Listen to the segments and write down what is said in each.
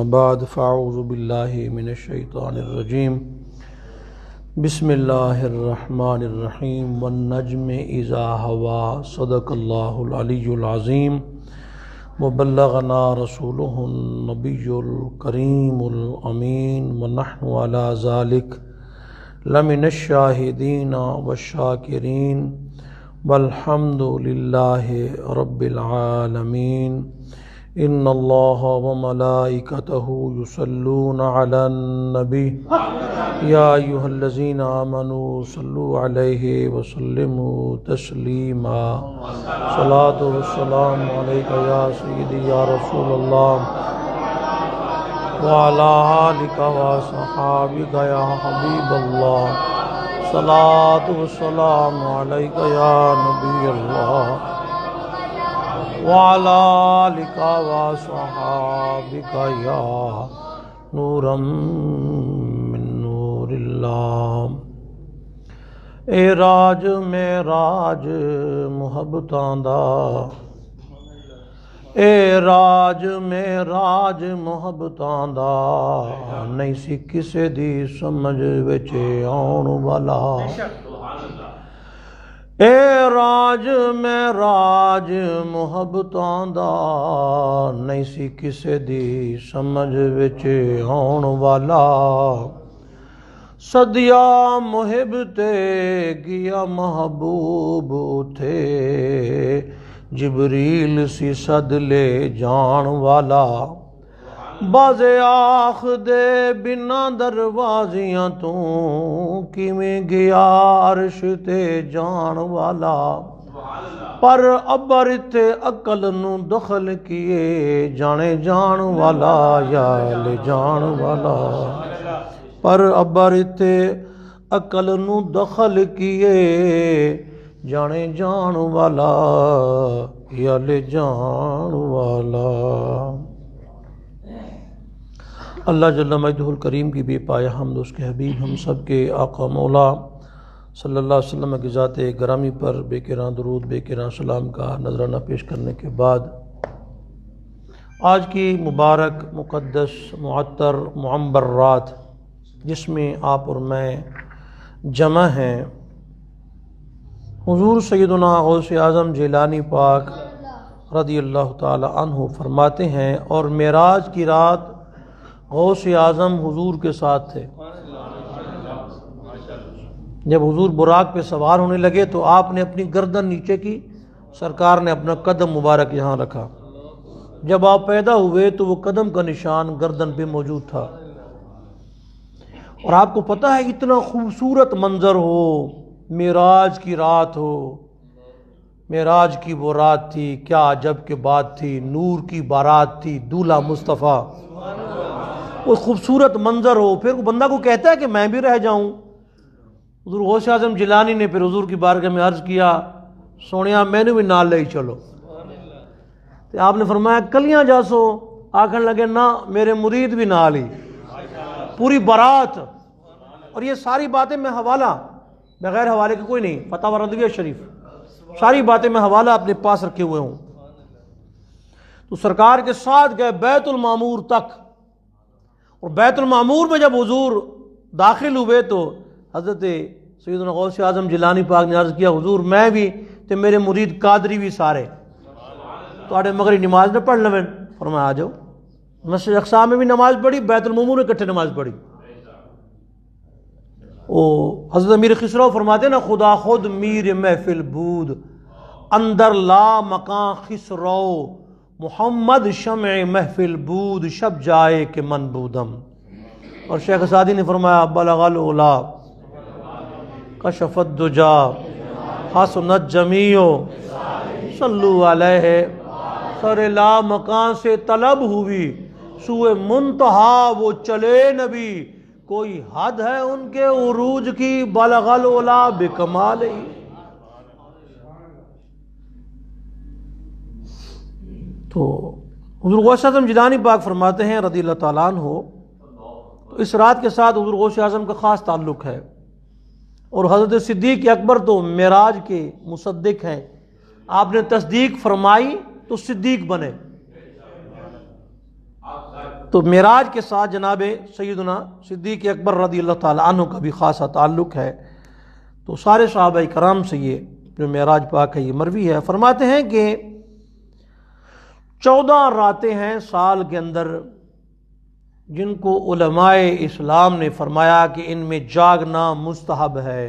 بعد فاعوذ باللہ من الشیطان الرجیم بسم اللہ الرحمن الرحیم والنجم اذا ہوا صدق اللہ العلی العظیم وبلغنا رسولہ النبی الکریم الامین ونحن علی ذلک لمن الشاہدین والشاکرین والحمد للہ رب العالمین ان اللہ وملائکتہ یصلون علی النبی یا ایہا الذین آمنوا صلوا علیہ وسلموا تسلیما صلاۃ والسلام علیک یا سیدی یا رسول اللہ وعلی آلک وصحابک یا حبیب اللہ صلاۃ والسلام علیک یا نبی اللہ وعلی آلک وصحابک یا نورا من نور اللہ۔ اے راج معراج محبتاں دا، اے راج معراج محبتاں دا، نہیں سی کسے دی سمجھ وچ آن والا۔ اے راج معراج محبتاں دا، نہیں سی کسے دی سمجھ وچ آن والا۔ صدیا محب تے گیا محبوب تھے، جبریل سی صد لے جان والا۔ باز آخ دے بنا دروازیاں تو کیویں گیا عرش تے جان والا۔ پر ابر تے عقل نو دخل کیے جانے جان والا یا لے جان والا۔ پر ابر تے عقل نو دخل کیے جانے جان والا یا لے جان والا۔ اللہ جل مجدہ الکریم کی بے پایا حمد، اس کے حبیب ہم سب کے آقا مولا صلی اللہ علیہ وسلم کی ذات گرامی پر بے کران درود بے کران سلام کا نذرانہ پیش کرنے کے بعد، آج کی مبارک مقدس معطر معمبر رات جس میں آپ اور میں جمع ہیں، حضور سیدنا غوث اعظم جیلانی پاک رضی اللہ تعالی عنہ فرماتے ہیں، اور معراج کی رات غوث اعظم حضور کے ساتھ تھے۔ جب حضور براق پہ سوار ہونے لگے تو آپ نے اپنی گردن نیچے کی، سرکار نے اپنا قدم مبارک یہاں رکھا۔ جب آپ پیدا ہوئے تو وہ قدم کا نشان گردن پہ موجود تھا۔ اور آپ کو پتہ ہے اتنا خوبصورت منظر ہو، معراج کی رات ہو، معراج کی وہ رات تھی، کیا عجب کے بات تھی، نور کی بارات تھی، دولہا مصطفیٰ، وہ خوبصورت منظر ہو، پھر بندہ کو کہتا ہے کہ میں بھی رہ جاؤں۔ حضور غوث اعظم جیلانی نے پھر حضور کی بارگاہ میں عرض کیا، سونیا میں نے بھی نال لے چلو۔ تو آپ نے فرمایا کلیاں جاسو، آکھن لگے نا میرے مرید بھی نال ہی، پوری بارات۔ اور یہ ساری باتیں میں حوالہ بغیر حوالے کے کوئی نہیں، فتاوی رضویہ شریف، ساری باتیں میں حوالہ اپنے پاس رکھے ہوئے ہوں۔ تو سرکار کے ساتھ گئے بیت المعمور تک، اور بیت المعمور میں جب حضور داخل ہوئے تو حضرت سیدنا غوث اعظم جیلانی پاک نے عرض کیا، حضور میں بھی تے میرے مرید قادری بھی سارے تو آڑے مغری نماز نہ پڑھ لویں۔ فرمایا آ جاؤ۔ مسجد اقصی میں بھی نماز پڑھی، بیت المعمور میں کٹھے نماز پڑھی۔ حضرت امیر خسرو فرماتے ہیں نا، خدا خود میر محفل بود، اندر لا مکان خسرو، محمد شمع محفل بود، شب جائے کہ من بودم۔ اور شیخ سعدی نے فرمایا بلغ العلا کشف الدجا حسنت جمیع صلو علیہ۔ سر لا مکان سے طلب ہوئی، سوئے منتہا وہ چلے نبی، کوئی حد ہے ان کے عروج کی، بلغ العلا بکمال ہی۔ تو حضور غوث اعظم جیلانی پاک فرماتے ہیں رضی اللہ تعالیٰ عنہ، تو اس رات کے ساتھ حضور غوث اعظم کا خاص تعلق ہے، اور حضرت صدیق اکبر تو معراج کے مصدق ہیں، آپ نے تصدیق فرمائی تو صدیق بنے۔ تو معراج کے ساتھ جناب سیدنا صدیق اکبر رضی اللہ تعالیٰ عنہ کا بھی خاصا تعلق ہے۔ تو سارے صحابہ کرام سے یہ جو معراج پاک ہے یہ مروی ہے۔ فرماتے ہیں کہ 14 راتیں ہیں سال کے اندر جن کو علماء اسلام نے فرمایا کہ ان میں جاگنا مستحب ہے،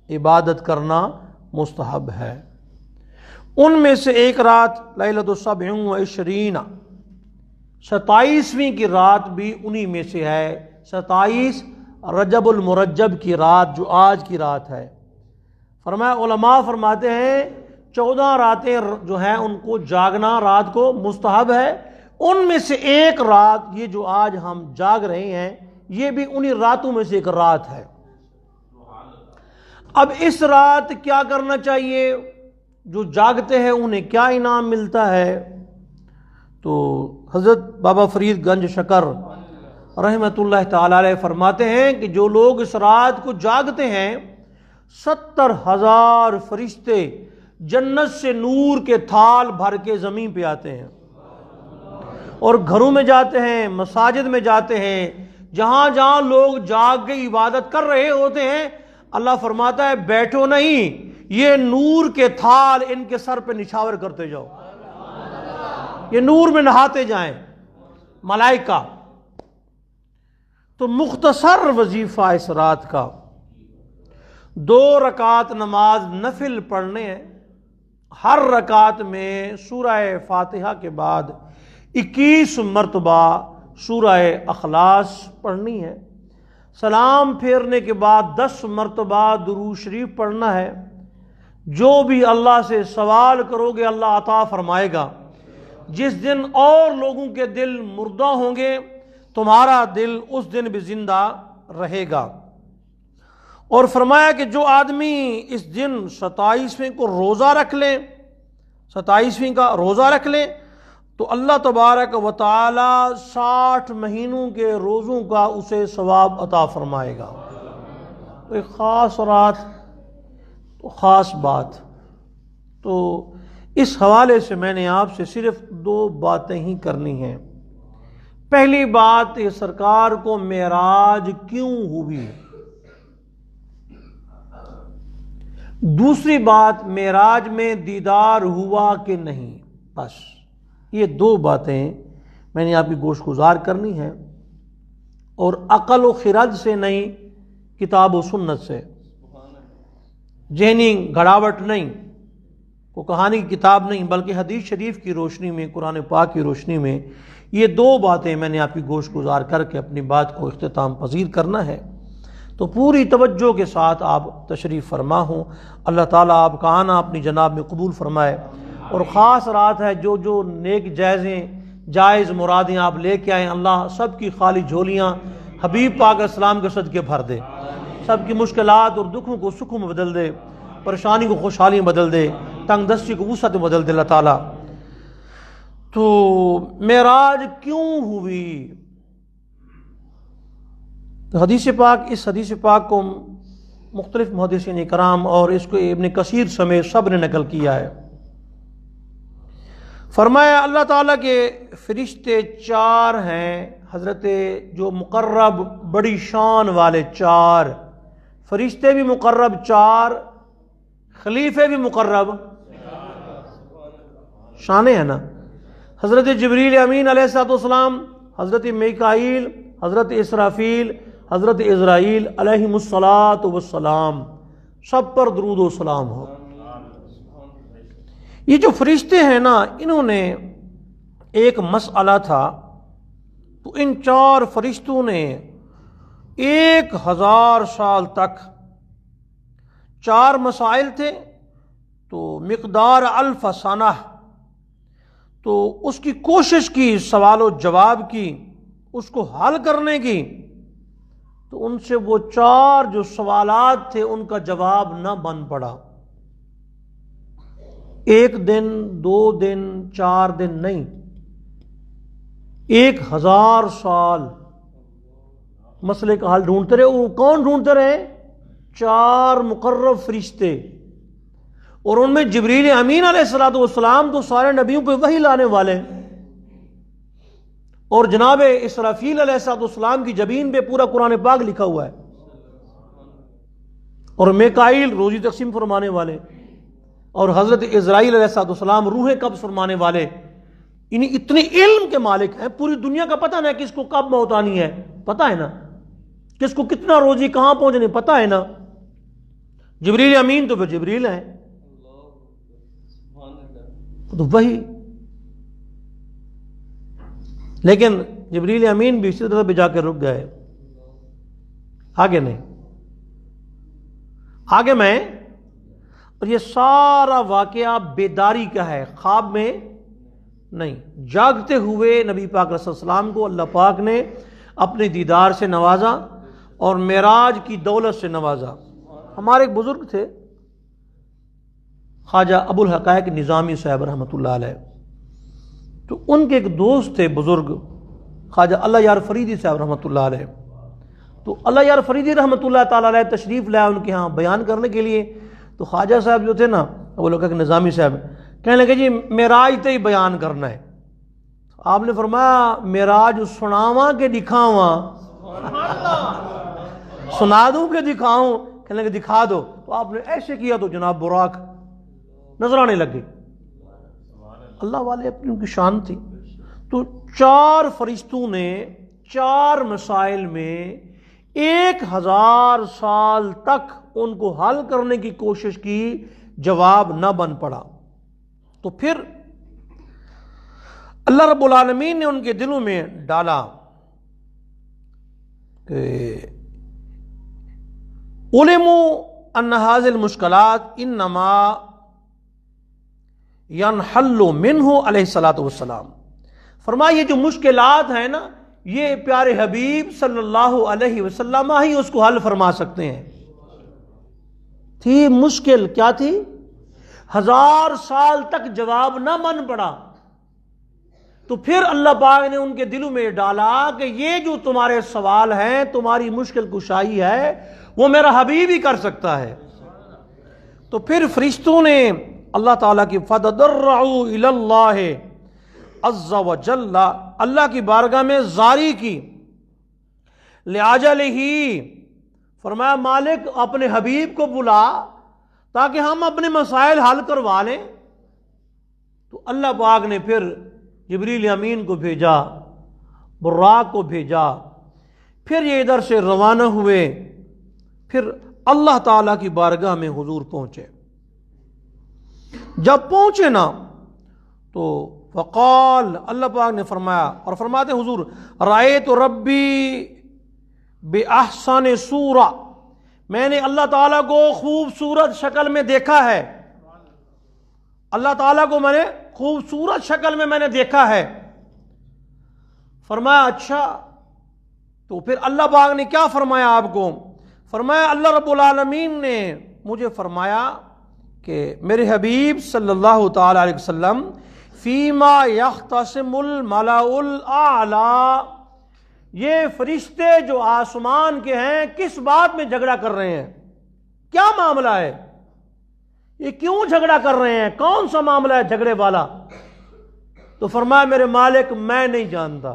عبادت کرنا مستحب ہے۔ ان میں سے ایک رات لیلۃ السبع وعشرین، 27ویں کی رات بھی انہی میں سے ہے، 27 رجب المرجب کی رات جو آج کی رات ہے۔ فرمایا علماء فرماتے ہیں 14 راتیں جو ہیں ان کو جاگنا رات کو مستحب ہے، ان میں سے ایک رات یہ جو آج ہم جاگ رہے ہیں یہ بھی انہی راتوں میں سے ایک رات ہے۔ اب اس رات کیا کرنا چاہیے؟ جو جاگتے ہیں انہیں کیا انعام ملتا ہے؟ تو حضرت بابا فرید گنج شکر رحمۃ اللہ تعالی علیہ فرماتے ہیں کہ جو لوگ اس رات کو جاگتے ہیں 70,000 فرشتے جنت سے نور کے تھال بھر کے زمین پہ آتے ہیں، اور گھروں میں جاتے ہیں، مساجد میں جاتے ہیں، جہاں جہاں لوگ جاگ کے عبادت کر رہے ہوتے ہیں، اللہ فرماتا ہے بیٹھو نہیں، یہ نور کے تھال ان کے سر پہ نچھاور کرتے جاؤ، یہ نور میں نہاتے جائیں ملائکہ۔ تو مختصر وظیفہ اس رات کا 2 رکعت نماز نفل پڑھنے ہیں، ہر رکعت میں سورہ فاتحہ کے بعد 21 مرتبہ سورہ اخلاص پڑھنی ہے، سلام پھیرنے کے بعد 10 مرتبہ درود شریف پڑھنا ہے۔ جو بھی اللہ سے سوال کرو گے اللہ عطا فرمائے گا۔ جس دن اور لوگوں کے دل مردہ ہوں گے تمہارا دل اس دن بھی زندہ رہے گا۔ اور فرمایا کہ جو آدمی اس دن 27ویں کو روزہ رکھ لیں، 27ویں کا روزہ رکھ لیں تو اللہ تبارک و تعالی 60 مہینوں کے روزوں کا اسے ثواب عطا فرمائے گا۔ تو ایک خاص رات، تو خاص بات۔ تو اس حوالے سے میں نے آپ سے صرف 2 باتیں ہی کرنی ہیں۔ پہلی بات یہ سرکار کو معراج کیوں ہوئی، دوسری بات معراج میں دیدار ہوا کہ نہیں، بس یہ 2 باتیں میں نے آپ کی گوش گزار کرنی ہے، اور عقل و خرد سے نہیں، کتاب و سنت سے، ذہنی گھڑاوٹ نہیں، کو کہانی کی کتاب نہیں، بلکہ حدیث شریف کی روشنی میں، قرآن پاک کی روشنی میں یہ 2 باتیں میں نے آپ کی گوش گزار کر کے اپنی بات کو اختتام پذیر کرنا ہے۔ تو پوری توجہ کے ساتھ آپ تشریف فرما ہوں، اللہ تعالیٰ آپ کا آنا اپنی جناب میں قبول فرمائے۔ اور خاص رات ہے، جو جو نیک جائز مرادیں آپ لے کے آئیں اللہ سب کی خالی جھولیاں حبیب پاک اسلام کے صدقے بھر دے، سب کی مشکلات اور دکھوں کو سکھوں میں بدل دے، پریشانی کو خوشحالی میں بدل دے، تنگ دستی کو وسعت میں بدل دے اللہ تعالیٰ۔ تو معراج کیوں ہوئی؟ تو اس حدیث پاک کو مختلف محدثین کرام اور اس کو ابن کثیر سمیت سب نے نقل کیا ہے۔ فرمایا اللہ تعالیٰ کے فرشتے 4 ہیں، حضرت جو مقرب بڑی شان والے 4 فرشتے بھی مقرب 4، خلیفے بھی مقرب، شانے ہیں نا، حضرت جبریل امین علیہ السلام، حضرت میکائیل، حضرت اسرافیل، حضرت عزرائیل علیہم الصلاۃ والسلام، سب پر درود و سلام ہو۔ یہ جو فرشتے ہیں نا، انہوں نے ایک مسئلہ تھا، تو ان 4 فرشتوں نے 1000 سال تک 4 مسائل تھے، تو مقدار 1000 سنہ، تو اس کی کوشش کی، سوال و جواب کی، اس کو حل کرنے کی، تو ان سے وہ 4 جو سوالات تھے ان کا جواب نہ بن پڑا۔ 1 دن 2 دن 4 دن نہیں، 1000 سال مسئلے کا حل ڈھونڈتے رہے۔ وہ کون ڈھونڈتے رہے؟ 4 مقرب فرشتے، اور ان میں جبریل امین علیہ السلام تو سارے نبیوں پہ وحی لانے والے، اور جناب اسرافیل علیہ السلام کی جبین پہ پورا قرآن پاک لکھا ہوا ہے، اور میکائیل روزی تقسیم فرمانے والے، اور حضرت اسرائیل علیہ السلام روح قبض فرمانے والے، انہیں اتنے علم کے مالک ہیں، پوری دنیا کا پتہ نا کس کو کب موت آنی ہے، پتہ ہے نا، کس کو کتنا روزی کہاں پہنچنے پتہ ہے نا۔ جبریل امین تو پھر جبریل ہیں، تو وہی، لیکن جبریل امین بھی اسی طرح پہ جا کے رک گئے، آگے نہیں، آگے میں، اور یہ سارا واقعہ بیداری کا ہے، خواب میں نہیں، جاگتے ہوئے نبی پاک صلی اللہ علیہ وسلم کو اللہ پاک نے اپنے دیدار سے نوازا اور معراج کی دولت سے نوازا۔ ہمارے ایک بزرگ تھے خواجہ ابو الحقائق نظامی صاحب رحمۃ اللہ علیہ، تو ان کے ایک دوست تھے بزرگ خواجہ اللہ یار فریدی صاحب رحمۃ اللہ علیہ، تو اللہ یار فریدی رحمۃ اللہ تعالیٰ علیہ تشریف لائے ان کے ہاں بیان کرنے کے لیے، تو خواجہ صاحب جو تھے نا ابو الحقائق نظامی صاحب کہنے لگے جی معراج تے ہی بیان کرنا ہے۔ آپ نے فرمایا معراج سناواں کہ دکھاواں، سنا دوں کہ دکھاؤں؟ کہنے لگے دکھا دو، تو آپ نے ایسے کیا تو جناب براق نظر آنے لگے۔ اللہ والے اپنی ان کی شان تھی، تو 4 فرشتوں نے 4 مسائل میں 1000 سال تک ان کو حل کرنے کی کوشش کی، جواب نہ بن پڑا، تو پھر اللہ رب العالمین نے ان کے دلوں میں ڈالا کہ علموا ان هذه المشکلات انما ينحل منه علیہ الصلوۃ والسلام، فرمایا یہ جو مشکلات ہیں نا، یہ پیارے حبیب صلی اللہ علیہ وسلم ہی اس کو حل فرما سکتے ہیں۔ تھی مشکل، کیا تھی؟ 1000 سال تک جواب نہ بن پڑا، تو پھر اللہ پاک نے ان کے دلوں میں ڈالا کہ یہ جو تمہارے سوال ہیں، تمہاری مشکل کشائی ہے، وہ میرا حبیب ہی کر سکتا ہے۔ تو پھر فرشتوں نے اللہ تعالیٰ کی فَتَضَرَّعُوا إِلَى اللَّهِ عَزَّ وَجَلَّ، اللہ کی بارگاہ میں زاری کی، لِعَجَلِهِ، فرمایا مالک اپنے حبیب کو بلا تاکہ ہم اپنے مسائل حل کروا لیں۔ تو اللہ پاک نے پھر جبریل امین کو بھیجا، براق کو بھیجا، پھر یہ ادھر سے روانہ ہوئے، پھر اللہ تعالیٰ کی بارگاہ میں حضور پہنچے۔ جب پہنچے نا تو فقال، اللہ پاک نے فرمایا، اور فرماتے حضور رأیت ربی بأحسن صورہ، میں نے اللہ تعالیٰ کو خوبصورت شکل میں دیکھا ہے، اللہ تعالیٰ کو میں نے خوبصورت شکل میں نے دیکھا ہے۔ فرمایا اچھا، تو پھر اللہ پاک نے کیا فرمایا آپ کو؟ فرمایا اللہ رب العالمین نے مجھے فرمایا کہ میرے حبیب صلی اللہ تعالی علیہ وسلم فیما یختصم الملأ الاعلی، یہ فرشتے جو آسمان کے ہیں کس بات میں جھگڑا کر رہے ہیں، کیا معاملہ ہے، یہ کیوں جھگڑا کر رہے ہیں، کون سا معاملہ ہے جھگڑے والا؟ تو فرمایا میرے مالک میں نہیں جانتا،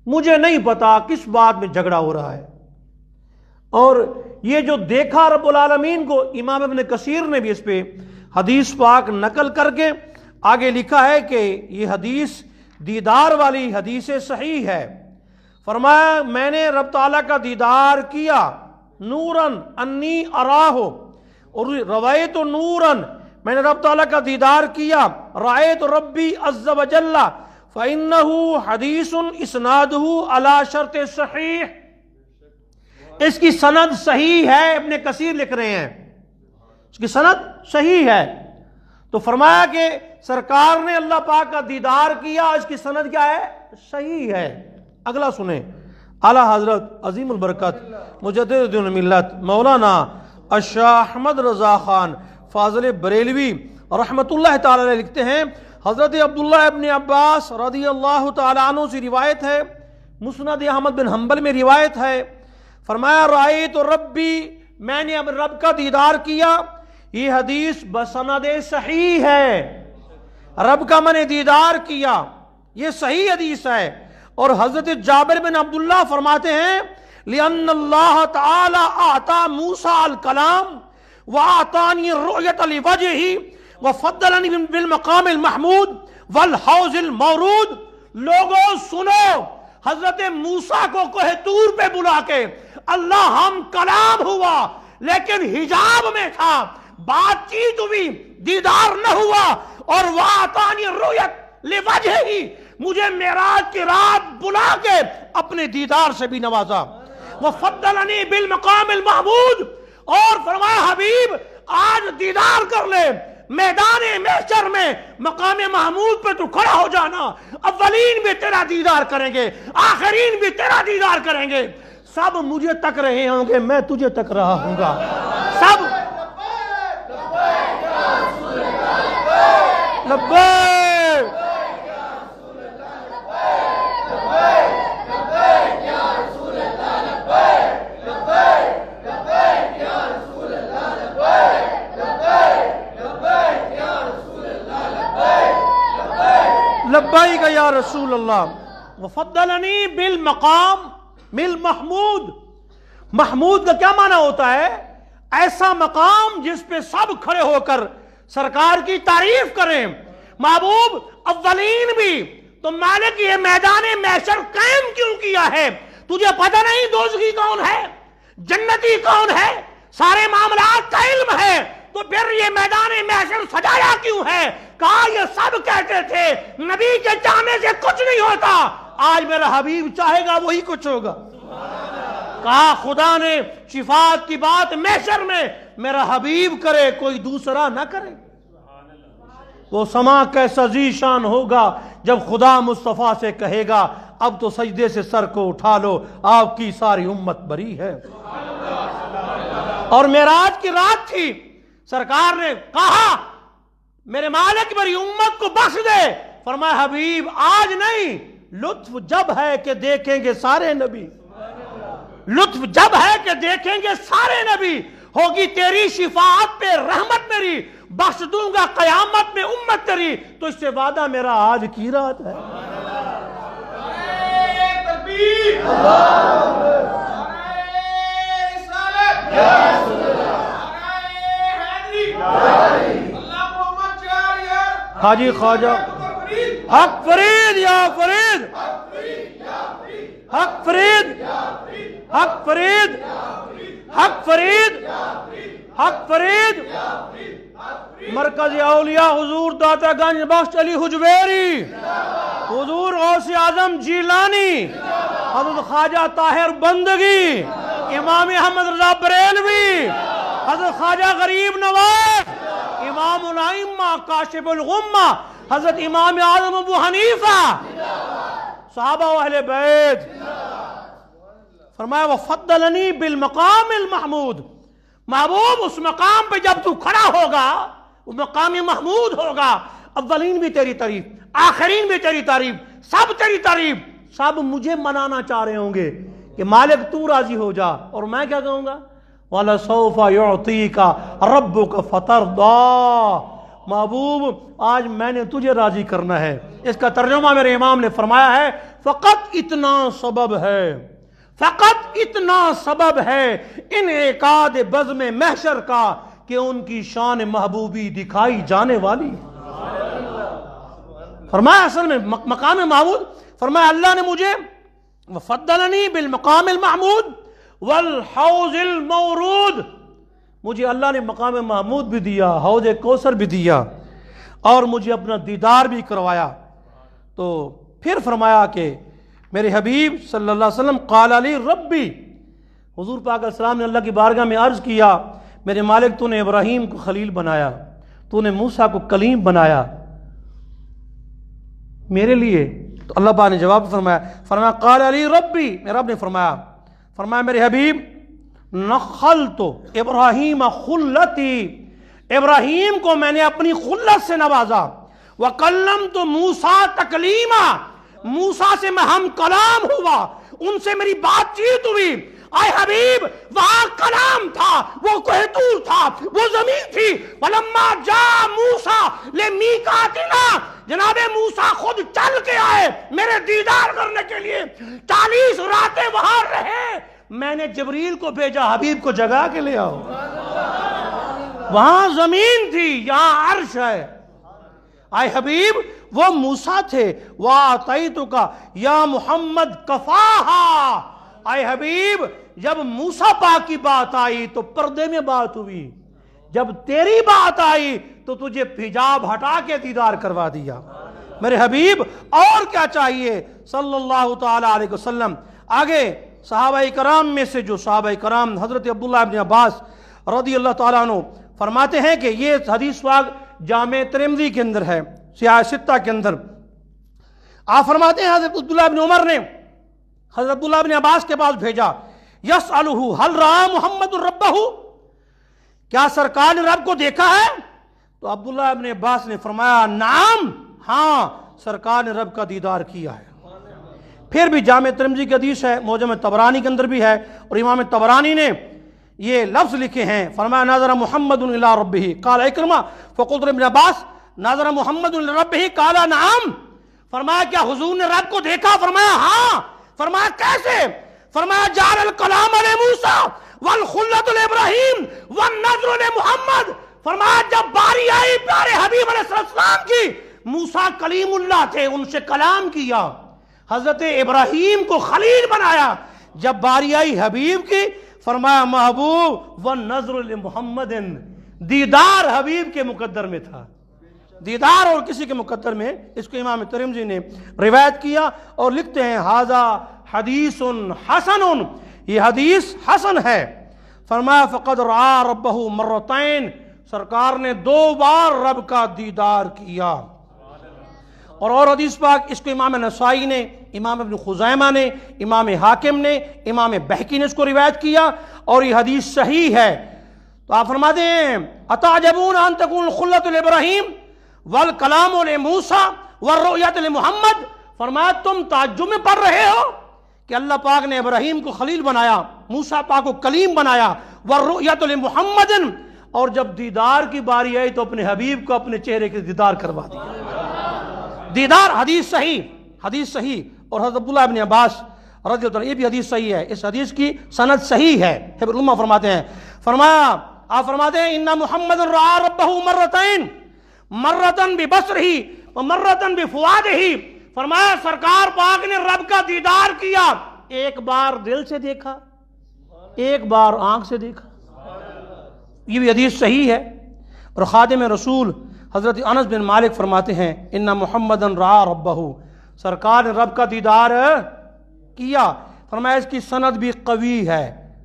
مجھے نہیں پتا کس بات میں جھگڑا ہو رہا ہے۔ اور یہ جو دیکھا رب العالمین کو، امام ابن کثیر نے بھی اس پہ حدیث پاک نقل کر کے آگے لکھا ہے کہ یہ حدیث دیدار والی حدیث صحیح ہے۔ فرمایا میں نے رب تعالیٰ کا دیدار کیا، نوراً انی اراہ، اور روایت نوراً، میں نے رب تعالیٰ کا دیدار کیا، رأیت ربی عز وجل فإنہ حدیث اسنادہ علی شرط صحیح، اس کی سند صحیح ہے، ابن کثیر لکھ رہے ہیں اس کی سند صحیح ہے۔ تو فرمایا کہ سرکار نے اللہ پاک کا دیدار کیا، اس کی سند کیا ہے؟ صحیح ہے۔ اگلا سنیں، اعلیٰ حضرت عظیم البرکت مجدد دین ملت مولانا الشاہ احمد رضا خان فاضل بریلوی رحمت اللہ تعالی علیہ لکھتے ہیں، حضرت عبداللہ ابن عباس رضی اللہ تعالی عنہ سے روایت ہے، مسند احمد بن حنبل میں روایت ہے، فرمایا رأیت ربی، میں نے اب رب کا دیدار کیا، یہ حدیث بسند صحیح ہے، رب کا میں نے دیدار کیا، یہ صحیح حدیث ہے۔ اور حضرت جابر بن عبداللہ فرماتے ہیں لِأَنَّ اللَّهَ تَعَالَى أَعْطَى مُوسَى الْكَلَامَ وَأَعْطَانِي الرُّؤْيَةَ لِوَجْهِهِ وَفَضَّلَنِي بِالْمَقَامِ الْمَحْمُودِ وَالْحَوْضِ الْمَوْرُودِ۔ لوگوں سنو، حضرت موسیٰ کو کوہ طور پہ بلا کے اللہ ہم کلام ہوا لیکن حجاب میں تھا، بات چیت ہوئی، دیدار نہ ہوا، اور وَأَعْطَانِي الرُّؤْيَةَ لِوَجْهِهِ، مجھے معراج کی رات بلا کے اپنے دیدار سے بھی نوازا، وَفَضَّلَنِي بِالْمَقَامِ الْمَحْمُودِ، اور فرمایا حبیب آج دیدار کر لے، میدان محشر میں مقام محمود پہ تو کھڑا ہو جانا، اولین بھی تیرا دیدار کریں گے، آخرین بھی تیرا دیدار کریں گے، سب مجھے تک رہے ہوں گے، میں تجھے تک رہا ہوں گا، سب لبیک لبیک یا رسول اللہ۔ وفضلنی بالمقام بالمحمود، محمود کا کیا معنی ہوتا ہے؟ ایسا مقام جس پہ سب کھڑے ہو کر سرکار کی تعریف کریں۔ محبوب اولین بھی تو مالک یہ میدان محشر قائم کیوں کیا ہے؟ تجھے پتہ نہیں دوزخی کون ہے، جنتی کون ہے، سارے معاملات کا علم ہے، تو پھر یہ میدان محشر سجایا کیوں ہے؟ کہا یہ سب کہتے تھے نبی کے چاہنے سے کچھ نہیں ہوتا، آج میرا حبیب چاہے گا وہی کچھ ہوگا۔ کہا خدا نے شفاعت کی بات محشر میں میرا حبیب کرے، کوئی دوسرا نہ کرے۔ وہ سما کیسا ذیشان ہوگا جب خدا مصطفیٰ سے کہے گا اب تو سجدے سے سر کو اٹھا لو، آپ کی ساری امت بری ہے۔ اور معراج کی رات تھی، سرکار نے کہا میرے مالک میری امت کو بخش دے، فرمایا حبیب آج نہیں، لطف جب ہے کہ دیکھیں گے سارے نبی، لطف جب ہے کہ دیکھیں گے سارے نبی، ہوگی تیری شفاعت پہ رحمت میری، بخش دوں گا قیامت میں امت تیری، تو اس سے وعدہ میرا آج کی رات ہے۔ حاجی خواجہ حق فرید یا فرید، حق فرید، حق فرید، حق فرید، حق فرید، مرکز اولیاء حضور داتا گنج بخش علی حجویری، حضور غوث اعظم جیلانی، حضرت خواجہ طاہر بندگی، امام احمد رضا بریلوی، حضرت خواجہ غریب نواز، امام الائمہ کاشف الغمہ، حضرت امام اعظم ابو حنیفہ، صحابہ و اہل بیت۔ فرمایا وفضلنی بالمقام المحمود، محبوب اس مقام پہ جب تو کھڑا ہوگا وہ مقام محمود ہوگا، اولین بھی تیری تعریف، آخرین بھی تیری تعریف، سب تیری تعریف، سب مجھے منانا چاہ رہے ہوں گے کہ مالک تو راضی ہو جا، اور میں کیا کہوں گا وَلَسَوْفَ يُعْطِيكَ رَبُّكَ فَتَرْضَىٰ، محبوب آج میں نے تجھے راضی کرنا ہے۔ اس کا ترجمہ میرے امام نے فرمایا ہے فقط اتنا سبب ہے، فقط اتنا سبب ہے انعقاد بزم محشر کا کہ ان کی شان محبوبی دکھائی جانے والی۔ فرمایا اصل میں مقام محمود، فرمایا اللہ نے مجھے وفضلنی بالمقام المحمود والحوض المورود، مجھے اللہ نے مقام محمود بھی دیا، حوض کوثر بھی دیا، اور مجھے اپنا دیدار بھی کروایا۔ تو پھر فرمایا کہ میرے حبیب صلی اللہ علیہ وسلم قال علی ربی، حضور پاک علیہ السلام نے اللہ کی بارگاہ میں عرض کیا میرے مالک تو نے ابراہیم کو خلیل بنایا، تو نے موسیٰ کو کلیم بنایا، میرے لیے؟ تو اللہ پاک نے جواب فرمایا قال علی ربی، میرے رب نے فرمایا میرے حبیب نخلت ابراہیم خلتی، ابراہیم کو میں نے اپنی خلت سے نوازا، وکلمت موسیٰ تکلیما، موسیٰ سے میں ہم کلام ہوا، ان سے میری بات چیت ہوئی۔ اے حبیب وہاں کلام تھا، وہ کوہ طور تھا، وہ زمین تھی۔ وَلَمَّا جَاءَ مُوسَىٰ لِمِيقَاتِنَا، جناب موسیٰ خود چل کے آئے میرے دیدار کرنے کے لیے، 40 راتیں وہاں رہے، میں نے جبریل کو بھیجا حبیب کو جگا کے لے آؤ۔ وہاں زمین تھی، یہاں عرش ہے۔ آئے حبیب وہ موسیٰ تھے، وَآتَيْتُكَ یا محمد کفاہا۔ آئے حبیب جب موسیٰ پاک کی بات آئی تو پردے میں بات ہوئی، جب تیری بات آئی تو تجھے حجاب ہٹا کے دیدار کروا دیا۔ میرے حبیب اور کیا چاہیے صلی اللہ تعالی علیہ وسلم۔ آگے صحابہ کرام میں سے جو صحابہ کرام، حضرت عبداللہ ابن عباس رضی اللہ تعالیٰ عنہ فرماتے ہیں کہ یہ حدیث پاک جامع ترمذی کے اندر ہے، سیاہ ستہ کے اندر۔ آپ فرماتے ہیں حضرت عبداللہ ابن عمر نے حضرت عبداللہ ابن عباس کے پاس بھیجا، یسألہ هل رأى محمد ربہ، کیا سرکار نے رب کو دیکھا ہے؟ تو عبداللہ ابن عباس نے فرمایا نعم، ہاں سرکار نے رب کا دیدار کیا ہے۔ پھر بھی جامع ترمذی کی حدیث ہے، معجم طبرانی کے اندر بھی ہے، اور امام طبرانی نے یہ لفظ لکھے ہیں، فرمایا ناظر محمد الی ربہ قال اکرمہ فقلت ابن عباس ناظر محمد الی ربہ قال نعم، فرمایا کیا حضور نے رب کو دیکھا؟ فرمایا ہاں۔ فرمایا کیسے؟ فرمایا جعل الکلام علی موسیٰ والخلۃ لابراہیم والنظر لمحمد، فرمایا جب باری آئی پیارے حبیب علیہ السلام کی، موسیٰ کلیم اللہ تھے، ان سے کلام کیا، حضرت ابراہیم کو خلیل بنایا، جب باری آئی حبیب کی فرمایا محبوب والنظر لمحمد، دیدار حبیب کے مقدر میں تھا، دیدار اور کسی کے مقدر میں۔ اس کو امام ترمذی نے روایت کیا اور لکھتے ہیں ھذا حدیث حسن، یہ حدیث حسن ہے۔ فرمایا فقد رأى ربہ مرتين، سرکار نے 2 بار رب کا دیدار کیا۔ اور حدیث پاک اس کو امام نسائی نے، امام ابن خزیمہ نے، امام حاکم نے، امام بہقی نے اس کو روایت کیا، اور یہ حدیث صحیح ہے۔ تو آپ فرماتے ہیں اتعجبون ان تکون الخلۃ لابراہیم والکلام لموسیٰ والرؤیۃ لمحمد، فرمایا تم تعجب میں پڑ رہے ہو کہ اللہ پاک نے ابراہیم کو خلیل بنایا، موسیٰ پاک کو کلیم بنایا، والرؤیۃ لمحمد، اور جب دیدار کی باری آئی تو اپنے حبیب کو اپنے چہرے کے دیدار کروا دیا۔ دیدار حدیث صحیح، حدیث صحیح۔ اور حضرت عبداللہ ابن عباس رضی اللہ عنہ، یہ بھی حدیث صحیح ہے، اس حدیث کی سند صحیح ہے۔ حبر الامہ فرماتے ہیں، فرمایا آپ فرماتے ہیں ان محمد رأى ربہ مرتين، مرتن ببصرہ ومرتن بفؤادہ، فرمایا سرکار پاک نے رب کا دیدار کیا، ایک بار دل سے دیکھا، ایک بار آنکھ سے دیکھا۔ یہ بھی حدیث صحیح ہے۔ اور خادم رسول حضرت انس بن مالک فرماتے ہیں ان محمدن رأى ربہ، سرکار نے رب کا دیدار کیا، فرمایا اس کی سند بھی قوی ہے،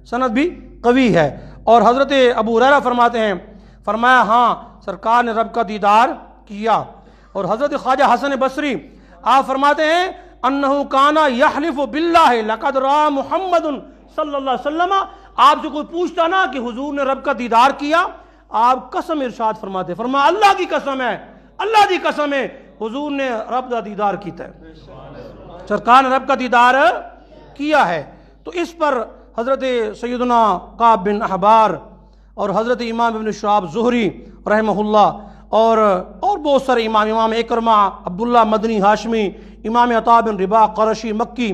سند بھی قوی ہے۔ اور حضرت ابو ہریرہ فرماتے ہیں، فرمایا ہاں سرکار نے رب کا دیدار کیا۔ اور حضرت خواجہ حسن بصری آپ فرماتے ہیں انہو کانا یحلف باللہ لقد رأى محمد صلی اللہ علیہ وسلم، آپ سے کوئی پوچھتا نا کہ حضور نے رب کا دیدار کیا، آپ قسم ارشاد فرماتے، فرمایا اللہ کی قسم ہے، اللہ کی قسم ہے حضور نے رب کا دیدار کیتا ہے، سرکار نے رب کا دیدار کیا ہے۔ تو اس پر حضرت سیدنا کعب بن احبار اور حضرت امام ابن شہاب زہری رحمہ اللہ اور بہت سارے امام اکرمہ عبداللہ مدنی ہاشمی، امام عطا بن رباح قرشی مکی،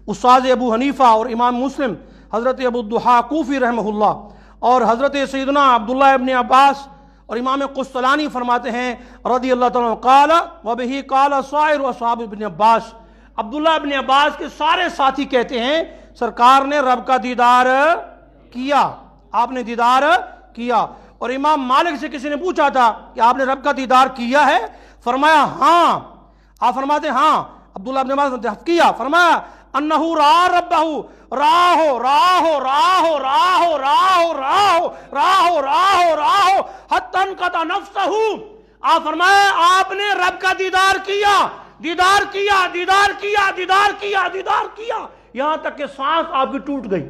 استاد ابو حنیفہ اور امام مسلم حضرت ابو الضحیٰ کوفی رحمہ اللہ، اور حضرت سیدنا عبداللہ ابن عباس اور امام قسطلانی فرماتے ہیں رضی اللہ تعالیٰ عنہ قال وبہ قال سائر اصحاب ابن عباس، عبداللہ ابن عباس کے سارے ساتھی کہتے ہیں سرکار نے رب کا دیدار کیا، آپ نے دیدار کیا۔ اور امام مالک سے کسی نے پوچھا تھا کہ آپ نے رب کا دیدار کیا ہے؟ فرمایا ہاں۔ آپ فرماتے ہاں عبداللہ ابن عباس نے کیا، فرمایا انہو رأى ربہ راہ حتی انقطع نفسہ، آپ فرمایا آپ نے رب کا دیدار کیا، دیدار کیا، دیدار کیا، دیدار کیا، دیدار کیا، یہاں تک کہ سانس آپ کی ٹوٹ گئی،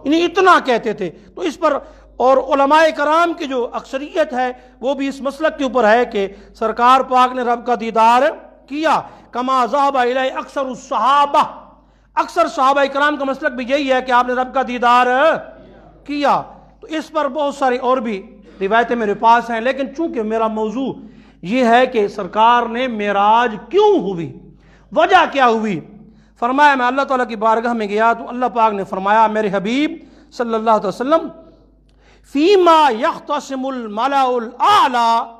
یعنی اتنا کہتے تھے۔ تو اس پر اور علماء کرام کی جو اکثریت ہے وہ بھی اس مسلک کے اوپر ہے کہ سرکار پاک نے رب کا دیدار کیا، کما ذهب الیہ اکثر الصحابہ، اکثر صحابہ کرام کا مسلک بھی یہی ہے کہ آپ نے رب کا دیدار کیا۔ تو اس پر بہت ساری اور بھی روایتیں میرے پاس ہیں، لیکن چونکہ میرا موضوع یہ ہے کہ سرکار نے معراج کیوں ہوئی، وجہ کیا ہوئی؟ فرمایا میں اللہ تعالیٰ کی بارگاہ میں گیا تو اللہ پاک نے فرمایا میرے حبیب صلی اللہ علیہ وسلم فیما یختصم الملأ الاعلی،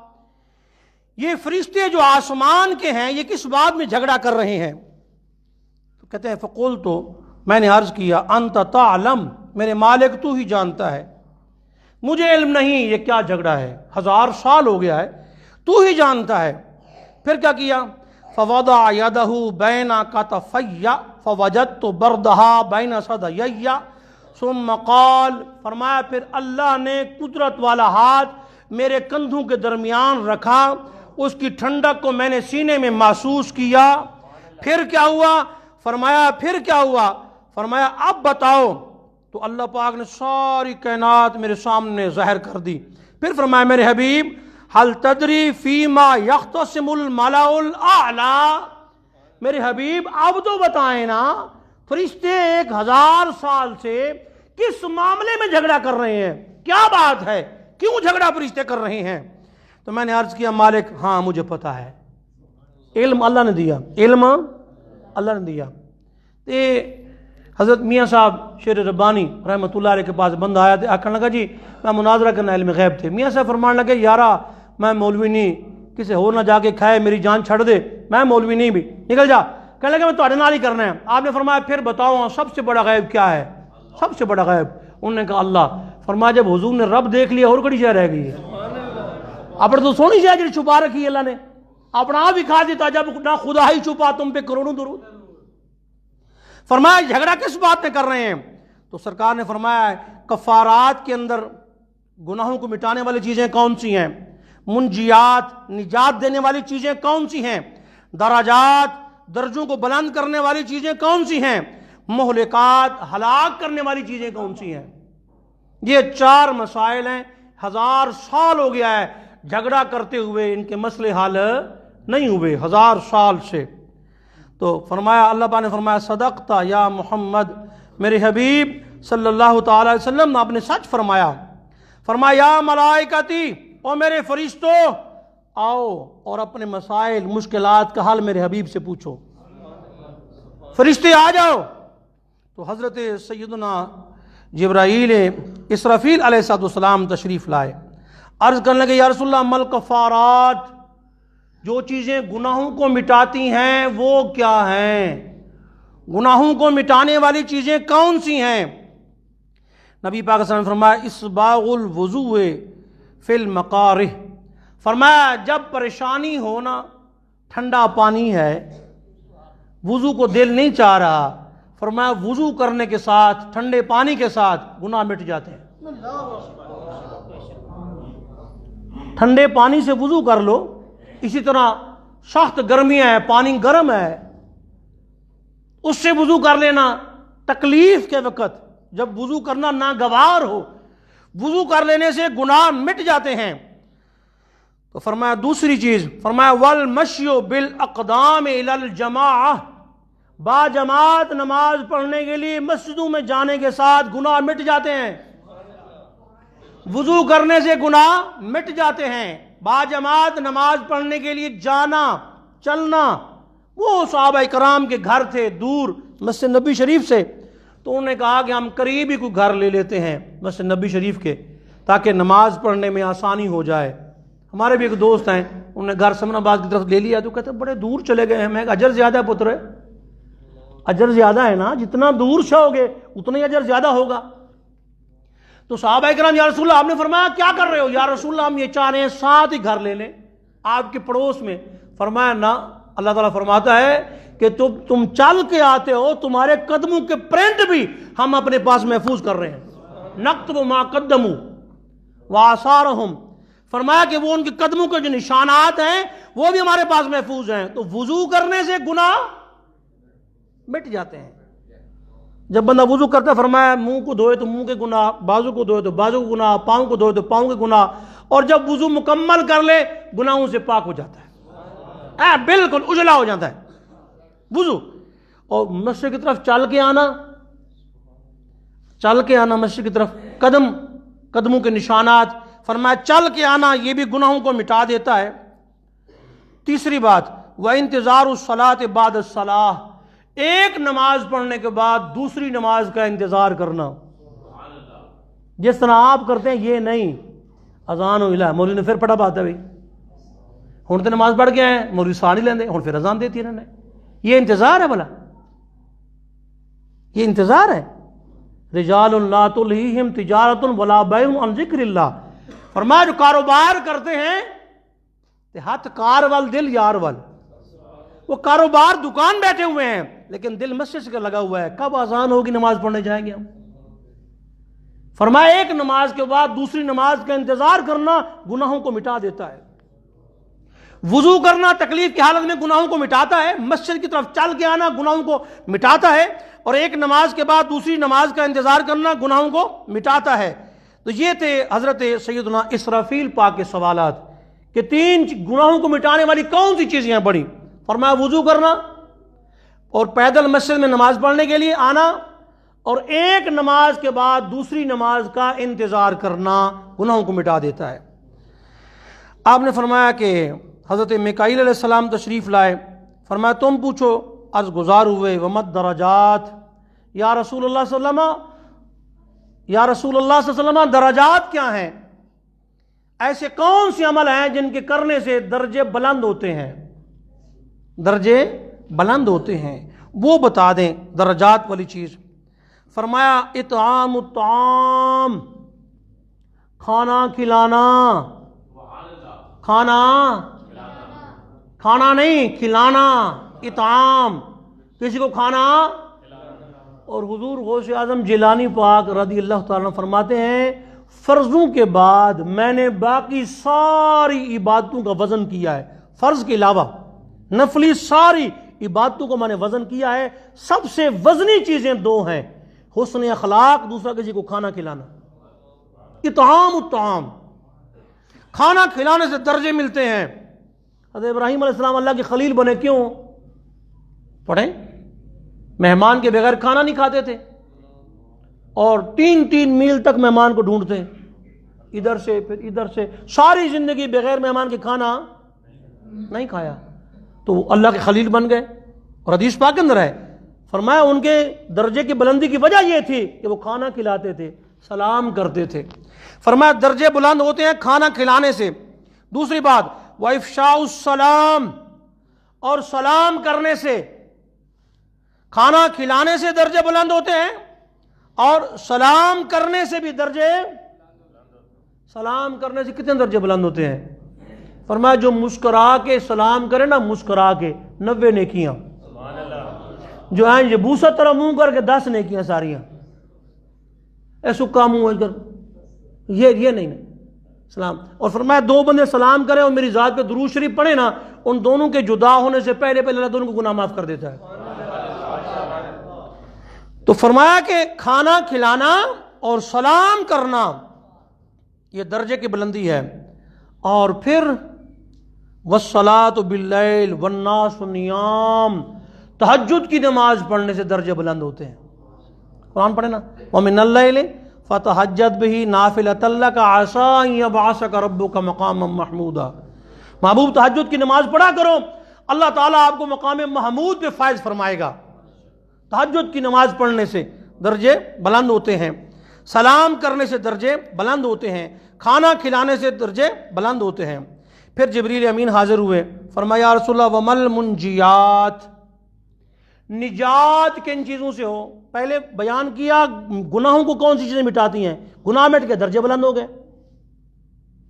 یہ فرشتے جو آسمان کے ہیں یہ کس بات میں جھگڑا کر رہے ہیں؟ تو کہتے ہیں فقلت، تو میں نے عرض کیا انت تعلم، میرے مالک تو ہی جانتا ہے، مجھے علم نہیں یہ کیا جھگڑا ہے، 1000 سال ہو گیا ہے، تو ہی جانتا ہے۔ پھر کیا کیا؟ فوضع یدہ بین کتفی فوجدت بردہا بین صدیی ثم قال، فرمایا پھر اللہ نے قدرت والا ہاتھ میرے کندھوں کے درمیان رکھا، اس کی ٹھنڈک کو میں نے سینے میں محسوس کیا۔ پھر کیا ہوا؟ فرمایا پھر کیا ہوا؟ فرمایا اب بتاؤ۔ تو اللہ پاک نے ساری کائنات میرے سامنے ظاہر کر دی۔ پھر فرمایا میرے حبیب حل تدری فیما یختصم الملأ الاعلی، میرے حبیب اب تو بتائیں نا، فرشتے 1000 سال سے کس معاملے میں جھگڑا کر رہے ہیں؟ کیا بات ہے؟ کیوں جھگڑا فرشتے کر رہے ہیں؟ تو میں نے عرض کیا مالک ہاں مجھے پتا ہے، علم اللہ نے دیا، علم اللہ نے دیا۔ حضرت میاں صاحب شیر ربانی رحمۃ اللہ علیہ کے پاس بندہ آیا تھا، کہنے لگا جی میں مناظرہ کرنا علم غیب تھے۔ میاں صاحب فرمانے لگے یارا میں مولوی نہیں، کسی اور نہ جا کے کھائے میری جان چھڑ دے، میں مولوی نہیں بھی، نکل جا۔ کہنے لگے میں تہاڈے نال ہی کرنا ہے۔ آپ نے فرمایا پھر بتاؤ سب سے بڑا غیب کیا ہے؟ سب سے بڑا غیب؟ انہوں نے کہا اللہ۔ فرمایا جب حضور نے رب دیکھ لیا اور کڑی شے رہ گئی ہے؟ اپنے تو سونی شے جی چھپا رکھی ہے اللہ نے، اپنا آپ ہی کھا دیتا جب نہ خدا ہی چھپا تم پہ کروڑوں درود۔ فرمایا جھگڑا کس بات میں کر رہے ہیں؟ تو سرکار نے فرمایا کفارات کے اندر گناہوں کو مٹانے والی چیزیں کون سی ہیں؟ منجیات نجات دینے والی چیزیں کون سی ہیں؟ درجات درجوں کو بلند کرنے والی چیزیں کون سی ہیں؟ مہلکات ہلاک کرنے والی چیزیں کون سی ہیں؟ یہ 4 مسائل ہیں، 1000 سال ہو گیا ہے جھگڑا کرتے ہوئے، ان کے مسئلے حل نہیں ہوئے 1000 سال سے۔ تو فرمایا اللہ پاک نے فرمایا صدقتا یا محمد، میرے حبیب صلی اللہ تعالی علیہ وسلم نے آپ نے سچ فرمایا۔ فرمایا یا ملائکتی، او میرے فرشتوں آؤ اور اپنے مسائل مشکلات کا حل میرے حبیب سے پوچھو، فرشتے آ جاؤ۔ تو حضرت سیدنا جبرائیل اسرافیل علیہ السلام تشریف لائے، عرض کرنے لگے یا رسول اللہ مل کفارات، جو چیزیں گناہوں کو مٹاتی ہیں وہ کیا ہیں؟ گناہوں کو مٹانے والی چیزیں کون سی ہیں؟ نبی پاک صلی اللہ علیہ وسلم نے فرمایا اسباغ الوضوء فی المقارہ، فرمایا جب پریشانی ہونا، ٹھنڈا پانی ہے، وضو کو دل نہیں چاہ رہا، فرمایا وضو کرنے کے ساتھ ٹھنڈے پانی کے ساتھ گناہ مٹ جاتے ہیں۔ ٹھنڈے پانی سے وضو کر لو، اسی طرح سخت گرمیاں ہیں، پانی گرم ہے، اس سے وضو کر لینا، تکلیف کے وقت جب وضو کرنا ناگوار ہو، وضو کر لینے سے گناہ مٹ جاتے ہیں۔ تو فرمایا دوسری چیز، فرمایا والمشی بالاقدام الی الجماعہ، با جماعت نماز پڑھنے کے لیے مسجدوں میں جانے کے ساتھ گناہ مٹ جاتے ہیں، وضو کرنے سے گناہ مٹ جاتے ہیں، با جماعت نماز پڑھنے کے لیے جانا چلنا۔ وہ صحابہ کرام کے گھر تھے دور مسجد نبی شریف سے، تو انہوں نے کہا کہ ہم قریب ہی کوئی گھر لے لیتے ہیں مسجد نبی شریف کے، تاکہ نماز پڑھنے میں آسانی ہو جائے۔ ہمارے بھی ایک دوست ہیں، انہوں نے گھر سمن آباد کی طرف لے لیا، تو کہتے ہیں بڑے دور چلے گئے ہیں۔ میں کہا اجر زیادہ ہے پتر، اجر زیادہ ہے نا، جتنا دور جاؤ گے اتنا ہی اجر زیادہ ہوگا۔ تو صحابہ کرام یا رسول اللہ، آپ نے فرمایا کیا کر رہے ہو؟ یا رسول اللہ ہم یہ چاہ رہے ہیں 7 ہی گھر لے لیں آپ کے پڑوس میں۔ فرمایا نہ، اللہ تعالیٰ فرماتا ہے کہ تم چل کے آتے ہو، تمہارے قدموں کے پرنٹ بھی ہم اپنے پاس محفوظ کر رہے ہیں، نکتب ما قدموا وآثارہم، فرمایا کہ وہ ان کے قدموں کے جو نشانات ہیں وہ بھی ہمارے پاس محفوظ ہیں۔ تو وضو کرنے سے گناہ مٹ جاتے ہیں۔ جب بندہ وضو کرتا ہے، فرمایا منہ کو دھوئے تو منہ کے گناہ، بازو کو دھوئے تو بازو کے گناہ، پاؤں کو دھوئے تو پاؤں کے گناہ، اور جب وضو مکمل کر لے گناہوں سے پاک ہو جاتا ہے، بالکل اجلا ہو جاتا ہے وضو۔ اور مسجد کی طرف چل کے آنا مسجد کی طرف، قدموں کے نشانات، فرمایا چل کے آنا یہ بھی گناہوں کو مٹا دیتا ہے۔ تیسری بات وَإِنْتِظَارُ الصَّلَاةِ بَعْدَ الصَّلَاةِ، ایک نماز پڑھنے کے بعد دوسری نماز کا انتظار کرنا، جس طرح آپ کرتے ہیں یہ نہیں اذان ہوئی لا مولوی نے پھر پڑھا بات ہے بھائی ہوں تو نماز پڑھ کے آئے ہیں مولوی سا نہیں لیندے ہوں پھر اذان دیتی انہوں نے، یہ انتظار ہے بھلا، یہ انتظار ہے۔ رجال لا تلہیہم تجارت ولا بیع عن ذکر اللہ، فرمایا جو کاروبار کرتے ہیں تے ہاتھ کار وال دل یار وال، وہ کاروبار دکان بیٹھے ہوئے ہیں لیکن دل مسجد کا لگا ہوا ہے، کب اذان ہوگی نماز پڑھنے جائیں گے ہم۔ فرمایا ایک نماز کے بعد دوسری نماز کا انتظار کرنا گناہوں کو مٹا دیتا ہے، وضو کرنا تکلیف کی حالت میں گناہوں کو مٹاتا ہے، مسجد کی طرف چل کے آنا گناہوں کو مٹاتا ہے، اور ایک نماز کے بعد دوسری نماز کا انتظار کرنا گناہوں کو مٹاتا ہے۔ تو یہ تھے حضرت سیدنا اسرافیل پاک کے سوالات کہ تین گناہوں کو مٹانے والی کون سی چیزیں ہیں بڑی؟ فرمایا وضو کرنا اور پیدل مسجد میں نماز پڑھنے کے لیے آنا اور ایک نماز کے بعد دوسری نماز کا انتظار کرنا گناہوں کو مٹا دیتا ہے۔ آپ نے فرمایا کہ حضرت میکائیل علیہ السلام تشریف لائے، فرمایا تم پوچھو، عرض گزار ہوئے، ومد درجات یا رسول اللہ صلی اللہ علیہ وسلم، یا رسول اللہ صلی اللہ علیہ وسلم درجات کیا ہیں؟ ایسے کون سے عمل ہیں جن کے کرنے سے درجے بلند ہوتے ہیں، درجے بلند ہوتے ہیں، وہ بتا دیں درجات والی چیز۔ فرمایا اطعام الطعام، کھانا کھلانا، کھانا نہیں کھلانا، اطعام کسی کو کھانا۔ اور حضور غوث اعظم جیلانی پاک رضی اللہ تعالیٰ عنہ فرماتے ہیں فرضوں کے بعد میں نے باقی ساری عبادتوں کا وزن کیا ہے، فرض کے علاوہ نفلی ساری عبادتوں کو میں نے وزن کیا ہے، سب سے وزنی چیزیں دو ہیں، حسن اخلاق، دوسرا کسی کو کھانا کھلانا۔ اطعام الطعام، کھانا کھلانے سے درجے ملتے ہیں۔ حضرت ابراہیم علیہ السلام اللہ کے خلیل بنے کیوں؟ پڑھیں، مہمان کے بغیر کھانا نہیں کھاتے تھے اور 3 میل تک مہمان کو ڈھونڈتے، ادھر سے پھر ادھر سے، ساری زندگی بغیر مہمان کے کھانا نہیں کھایا، تو اللہ کے خلیل بن گئے۔ اور حدیث پاک کے اندر ہے، فرمایا ان کے درجے کی بلندی کی وجہ یہ تھی کہ وہ کھانا کھلاتے تھے، سلام کرتے تھے۔ فرمایا درجے بلند ہوتے ہیں کھانا کھلانے سے۔ دوسری بات وَإِفْشَاءُ السَّلَامِ، اور سلام کرنے سے، کھانا کھلانے سے درجے بلند ہوتے ہیں اور سلام کرنے سے بھی درجے، سلام کرنے سے کتنے درجے بلند ہوتے ہیں؟ فرمایا جو مسکرا کے سلام کرے نا، مسکرا کے 90 نیکیاں، جو ہیں یہ بوسہ طرح منہ کر کے 10 نیکیاں ساریاں، ایسو کام منہ کر یہ نہیں سلام۔ اور فرمایا 2 بندے سلام کریں اور میری ذات پہ درود شریف پڑھیں نا، ان دونوں کے جدا ہونے سے پہلے اللہ دونوں کو گناہ معاف کر دیتا ہے۔ تو فرمایا کہ کھانا کھلانا اور سلام کرنا یہ درجے کی بلندی ہے۔ اور پھر والصلاۃ باللیل والناس نیام، تہجد کی نماز پڑھنے سے درجے بلند ہوتے ہیں۔ قرآن پڑھے نا، ومن اللیل فتہجد بہ نافلۃ لک عسیٰ ان یبعثک ربک مقاما محمودا، محبوب تہجد کی نماز پڑھا کرو، اللہ تعالیٰ آپ کو مقام محمود پہ فائز فرمائے گا۔ تہجد کی نماز پڑھنے سے درجے بلند ہوتے ہیں، سلام کرنے سے درجے بلند ہوتے ہیں، کھانا کھلانے سے درجے بلند ہوتے ہیں۔ پھر جبریل امین حاضر ہوئے، فرمایا یا رسول اللہ ومل منجیات، نجات کن چیزوں سے ہو؟ پہلے بیان کیا گناہوں کو کون سی چیزیں مٹاتی ہیں، گناہ مٹ کے درجے بلند ہو گئے،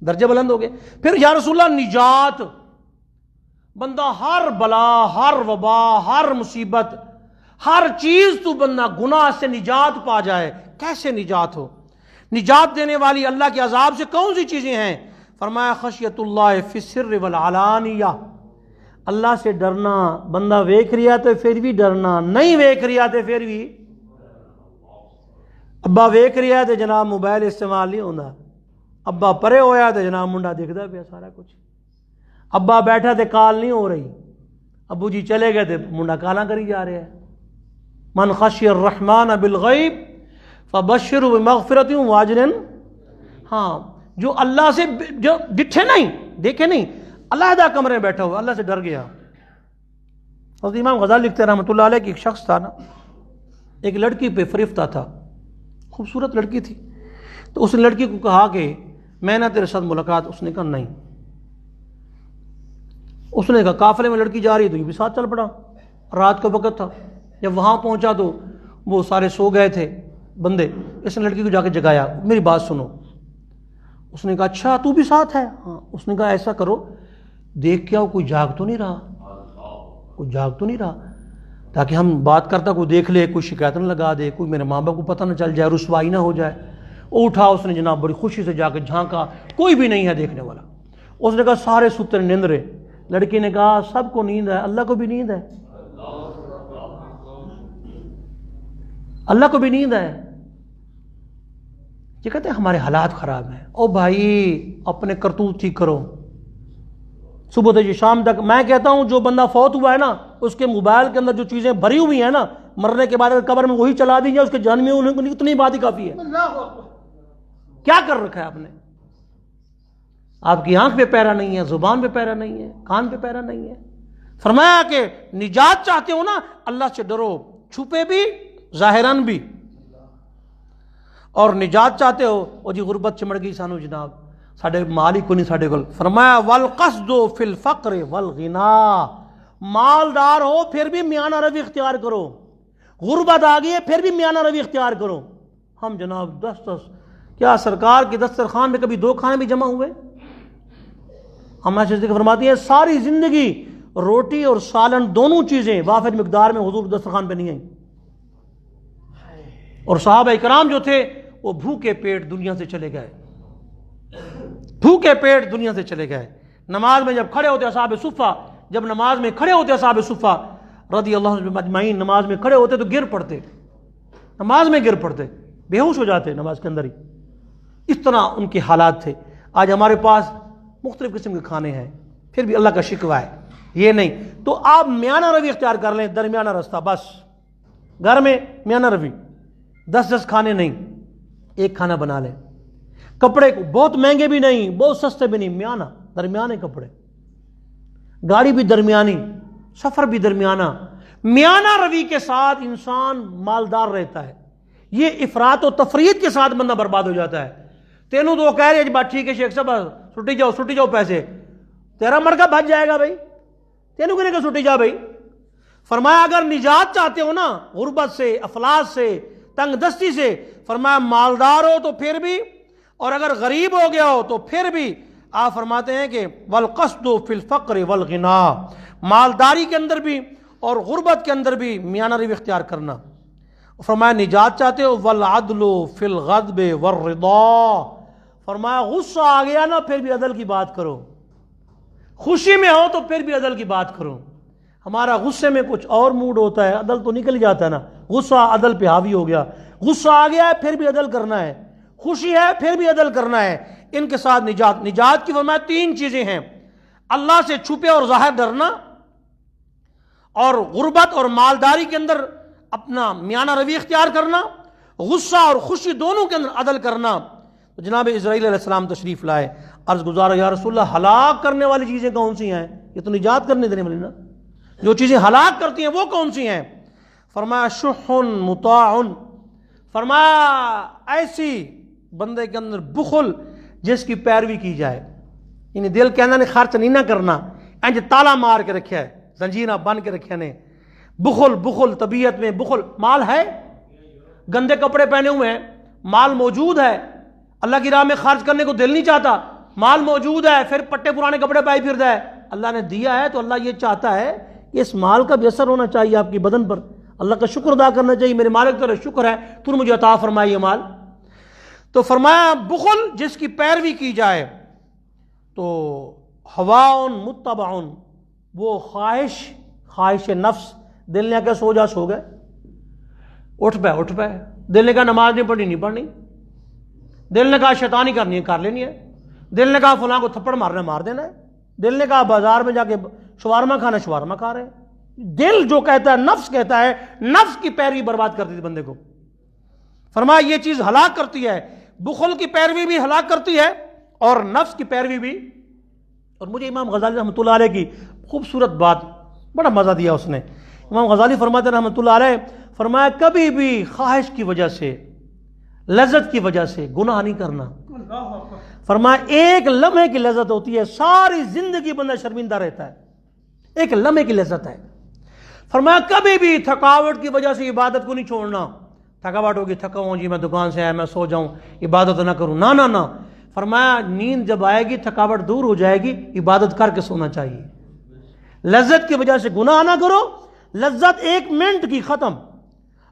درجے بلند ہو گئے۔ پھر یا رسول اللہ نجات، بندہ ہر بلا، ہر وبا، ہر مصیبت، ہر چیز تو بندہ گناہ سے نجات پا جائے، کیسے نجات ہو؟ نجات دینے والی اللہ کے عذاب سے کون سی چیزیں ہیں؟ فرمایا خشیت اللہ فی السر والعلانیہ، اللہ سے ڈرنا، بندہ ویکھ رہا تو پھر بھی ڈرنا، نہیں ویکھ رہا تو پھر بھی، ابا ویکھ رہا تو جناب موبائل استعمال نہیں ہوتا، ابا پرے ہویا تو جناب منڈا دیکھتا پیا سارا کچھ، ابا بیٹھا تو کال نہیں ہو رہی، ابو جی چلے گئے تو منڈا کالاں کری جا رہا ہے۔ من خشی الرحمن بالغیب فبشرہ بمغفرۃ واجر، ہاں جو اللہ سے جو ڈٹھے نہیں، دیکھے نہیں، علیحدہ کمرے میں بیٹھا ہوا، اللہ سے ڈر گیا۔ حضرت امام غزالی لکھتے ہیں رحمۃ اللہ علیہ کہ ایک شخص تھا نا، ایک لڑکی پہ فریفتہ تھا، خوبصورت لڑکی تھی، تو اس نے لڑکی کو کہا کہ میں نہ تیرے ساتھ ملاقات، اس نے کہا نہیں۔ اس نے کہا قافلے میں لڑکی جا رہی ہے تو یہ بھی ساتھ چل پڑا، رات کا وقت تھا، جب وہاں پہنچا تو وہ سارے سو گئے تھے بندے، اس نے لڑکی کو جا کے جگایا، میری بات سنو۔ اس نے کہا اچھا تو بھی ساتھ ہے؟ ہاں۔ اس نے کہا ایسا کرو، دیکھ کے آؤ کوئی جاگ تو نہیں رہا، کوئی جاگ تو نہیں رہا، تاکہ ہم بات کرتا کوئی دیکھ لے، کوئی شکایت نہ لگا دے، کوئی میرے ماں باپ کو پتہ نہ چل جائے، رسوائی نہ ہو جائے۔ وہ اٹھا، اس نے جناب بڑی خوشی سے جا کے جھانکا، کوئی بھی نہیں ہے دیکھنے والا۔ اس نے کہا سارے ستے نیند رہے۔ لڑکی نے کہا سب کو نیند ہے، اللہ کو بھی نیند ہے، اللہ کو بھی نیند ہے۔ یہ کہتے ہیں ہمارے حالات خراب ہیں۔ او بھائی اپنے کرتوت ٹھیک کرو، صبح سے شام تک۔ میں کہتا ہوں جو بندہ فوت ہوا ہے نا، اس کے موبائل کے اندر جو چیزیں بھری ہوئی ہیں نا، مرنے کے بعد اگر قبر میں وہی چلا دی جائے، اس کے جہنم میں اتنی بات ہی کافی ہے۔ کیا کر رکھا ہے آپ نے؟ آپ کی آنکھ پہ پیرا نہیں ہے، زبان پہ پیرا نہیں ہے، کان پہ پیرا نہیں ہے۔ فرمایا کہ نجات چاہتے ہو نا، اللہ سے ڈرو، چھپے بھی ظاہراً بھی، اور نجات چاہتے ہو وہ جی غربت چمڑ گئی سانو جناب، ساڈے مال ہی کو نہیں ساڈے کول۔ فرمایا والقصد فی الفقر والغنا، مالدار ہو پھر بھی میانہ روی اختیار کرو، غربت آ گئی ہے پھر بھی میانہ روی اختیار کرو۔ ہم جناب 10 کیا سرکار کی دسترخوان میں کبھی 2 کھانے بھی جمع ہوئے؟ ہم ایسے فرماتی ہیں ساری زندگی روٹی اور سالن دونوں چیزیں وافر مقدار میں حضور دسترخوان پہ نہیں آئیں، اور صحابہ اکرام جو تھے وہ بھوکے پیٹ دنیا سے چلے گئے، بھوکے پیٹ دنیا سے چلے گئے۔ نماز میں جب کھڑے ہوتے اصحاب صفہ، جب نماز میں کھڑے ہوتے اصحاب صفہ رضی اللہ عنہم اجمعین، نماز میں کھڑے ہوتے تو گر پڑتے، نماز میں گر پڑتے، بے ہوش ہو جاتے نماز کے اندر ہی، اس طرح ان کے حالات تھے۔ آج ہمارے پاس مختلف قسم کے کھانے ہیں، پھر بھی اللہ کا شکوہ ہے یہ نہیں۔ تو آپ میانہ روی اختیار کر لیں، درمیانہ رستہ، بس گھر میں میانہ روی، 10 کھانے نہیں، ایک کھانا بنا لیں۔ کپڑے بہت مہنگے بھی نہیں، بہت سستے بھی نہیں، میانہ درمیانے کپڑے، گاڑی بھی درمیانی، سفر بھی درمیانہ۔ میانہ روی کے ساتھ انسان مالدار رہتا ہے۔ یہ افراط و تفریط کے ساتھ بندہ برباد ہو جاتا ہے۔ تینوں تو کہہ رہے بات ٹھیک ہے شیخ صاحب سٹی جاؤ پیسے، تیرا مرکہ بچ جائے گا بھائی، تینوں کہنے کہ سٹی جا بھائی۔ فرمایا اگر نجات چاہتے ہو نا غربت سے، افلاس سے، تنگ دستی سے، فرمایا مالدار ہو تو پھر بھی، اور اگر غریب ہو گیا ہو تو پھر بھی، آپ فرماتے ہیں کہ والقصد فی الفقر والغنا، مالداری کے اندر بھی اور غربت کے اندر بھی میانہ روی اختیار کرنا۔ فرمایا نجات چاہتے ہو والعدل فی الغضب والرضا، فرمایا غصہ آ گیا نا پھر بھی عدل کی بات کرو، خوشی میں ہو تو پھر بھی عدل کی بات کرو۔ ہمارا غصے میں کچھ اور موڈ ہوتا ہے، عدل تو نکل جاتا ہے نا، غصہ عدل پہ حاوی ہو گیا، غصہ آ گیا ہے پھر بھی عدل کرنا ہے، خوشی ہے پھر بھی عدل کرنا ہے۔ ان کے ساتھ نجات کی فرمایا 3 چیزیں ہیں، اللہ سے چھپے اور ظاہر ڈرنا، اور غربت اور مالداری کے اندر اپنا میانہ روی اختیار کرنا، غصہ اور خوشی دونوں کے اندر عدل کرنا۔ تو جناب اسرائیل علیہ السلام تشریف لائے، عرض گزار یا رسول اللہ ہلاک کرنے والی چیزیں کون سی ہیں؟ یہ تو نجات کرنے دینے والی نا، جو چیزیں ہلاک کرتی ہیں وہ کون سی ہیں؟ فرمایا شح مطاع، فرمایا ایسی بندے کے اندر بخل جس کی پیروی کی جائے، یعنی دل کے اندر خرچ نہیں نہ کرنا، انج تالا مار کے رکھا ہے، زنجیرہ بن کے رکھے نے۔ بخل طبیعت میں بخل، مال ہے، گندے کپڑے پہنے ہوئے ہیں، مال موجود ہے، اللہ کی راہ میں خرچ کرنے کو دل نہیں چاہتا، مال موجود ہے پھر پٹے پرانے کپڑے پائے پھرتا ہے۔ اللہ نے دیا ہے تو اللہ یہ چاہتا ہے کہ اس مال کا بھی اثر ہونا چاہیے آپ کی بدن پر، اللہ کا شکر ادا کرنا چاہیے، میرے مالک تیرا شکر ہے تو نے مجھے عطا فرمایا یہ مال۔ تو فرمایا بخل جس کی پیروی کی جائے، تو ہواؤن متبعن، وہ خواہش نفس، دل نے کہا سو جا سو گئے، اٹھ پہ، دل نے کہا نماز نہیں پڑھنی نہیں پڑھنی، دل نے کہا شیطانی کرنی ہے کر لینی ہے، دل نے کہا فلاں کو تھپڑ مارنا مار دینا ہے، دل نے کہا بازار میں جا کے شوارما کھانا شوارما کھا رہے ہیں۔ دل جو کہتا ہے، نفس کہتا ہے، نفس کی پیروی برباد کرتی تھی بندے کو۔ فرمایا یہ چیز ہلاک کرتی ہے، بخل کی پیروی بھی ہلاک کرتی ہے اور نفس کی پیروی بھی اور مجھے امام غزالی رحمۃ اللہ علیہ کی خوبصورت بات بڑا مزہ دیا اس نے. امام غزالی فرماتے ہیں رحمۃ اللہ علیہ، فرمایا کبھی بھی خواہش کی وجہ سے، لذت کی وجہ سے گناہ نہیں کرنا. فرمایا ایک لمحے کی لذت ہوتی ہے، ساری زندگی بندہ شرمندہ رہتا ہے، ایک لمحے کی لذت ہے. فرمایا کبھی بھی تھکاوٹ کی وجہ سے عبادت کو نہیں چھوڑنا. تھکاوٹ ہوگی، تھکا ہوں جی میں دکان سے آیا میں سو جاؤں عبادت نہ کروں، نہ نہ نہ. فرمایا نیند جب آئے گی تھکاوٹ دور ہو جائے گی، عبادت کر کے سونا چاہیے. لذت کی وجہ سے گناہ نہ کرو، لذت ایک منٹ کی ختم،